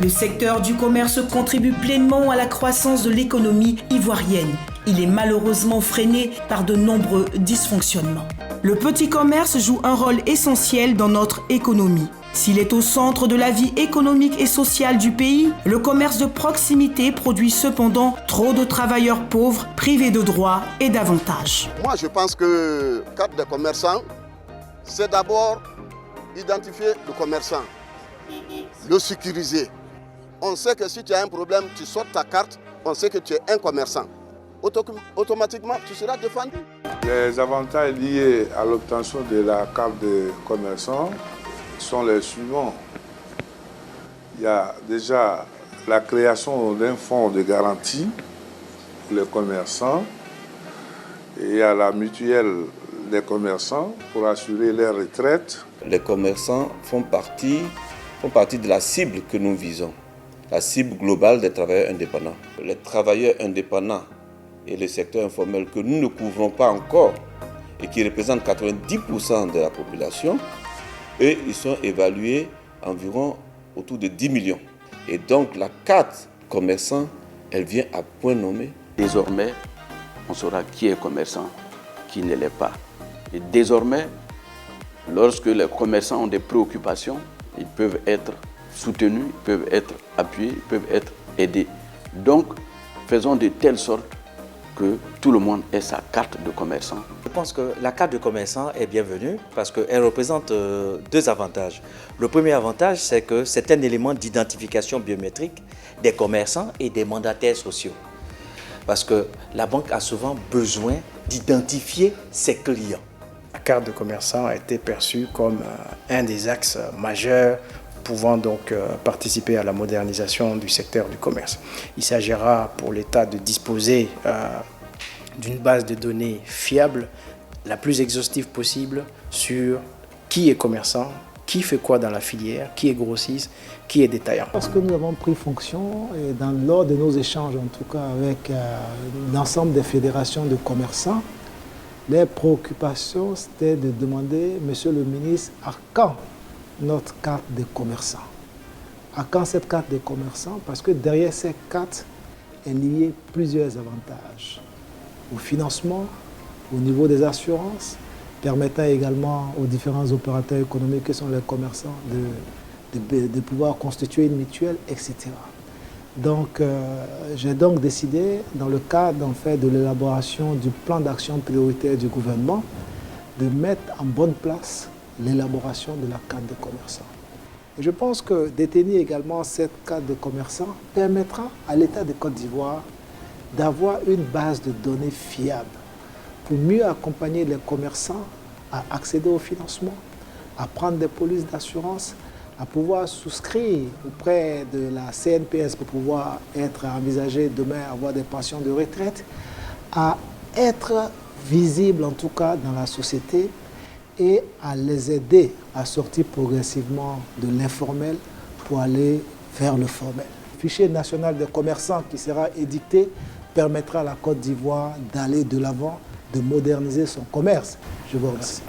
Le secteur du commerce contribue pleinement à la croissance de l'économie ivoirienne. Il est malheureusement freiné par de nombreux dysfonctionnements. Le petit commerce joue un rôle essentiel dans notre économie. S'il est au centre de la vie économique et sociale du pays, le commerce de proximité produit cependant trop de travailleurs pauvres privés de droits et d'avantages. Moi, je pense que le cadre des commerçants, c'est d'abord identifier le commerçant, le sécuriser. On sait que si tu as un problème, tu sors ta carte, on sait que tu es un commerçant. Automatiquement, tu seras défendu. Les avantages liés à l'obtention de la carte de commerçant sont les suivants. Il y a déjà la création d'un fonds de garantie pour les commerçants. Et il y a la mutuelle des commerçants pour assurer les retraites. Les commerçants font partie de la cible que nous visons, la cible globale des travailleurs indépendants. Les travailleurs indépendants et le secteur informel que nous ne couvrons pas encore et qui représentent 90% de la population, eux, ils sont évalués environ autour de 10 millions. Et donc la carte commerçant, elle vient à point nommé. Désormais, on saura qui est commerçant, qui ne l'est pas. Et désormais, lorsque les commerçants ont des préoccupations, ils peuvent être soutenus, ils peuvent être appuyés, ils peuvent être aidés. Donc, faisons de telle sorte que tout le monde ait sa carte de commerçant. Je pense que la carte de commerçant est bienvenue parce qu'elle représente deux avantages. Le premier avantage, c'est que c'est un élément d'identification biométrique des commerçants et des mandataires sociaux. Parce que la banque a souvent besoin d'identifier ses clients. La carte de commerçant a été perçue comme un des axes majeurs pouvant donc participer à la modernisation du secteur du commerce. Il s'agira pour l'État de disposer d'une base de données fiable, la plus exhaustive possible, sur qui est commerçant, qui fait quoi dans la filière, qui est grossiste, qui est détaillant. Parce que nous avons pris fonction, et lors de nos échanges, en tout cas avec l'ensemble des fédérations de commerçants, les préoccupations, c'était de demander, Monsieur le ministre, à quand notre carte de commerçant? À quand cette carte de commerçant? Parce que derrière cette carte est lié plusieurs avantages. Au financement, au niveau des assurances, permettant également aux différents opérateurs économiques que sont les commerçants de pouvoir constituer une mutuelle, etc. Donc, j'ai donc décidé, dans le cadre en fait, de l'élaboration du plan d'action prioritaire du gouvernement, de mettre en bonne place l'élaboration de la carte de commerçant. Et je pense que détenir également cette carte de commerçant permettra à l'État de Côte d'Ivoire d'avoir une base de données fiable pour mieux accompagner les commerçants à accéder au financement, à prendre des polices d'assurance, à pouvoir souscrire auprès de la CNPS pour pouvoir être envisagé demain avoir des pensions de retraite, à être visible en tout cas dans la société et à les aider à sortir progressivement de l'informel pour aller vers le formel. Le fichier national des commerçants qui sera édicté permettra à la Côte d'Ivoire d'aller de l'avant, de moderniser son commerce. Je vous remercie.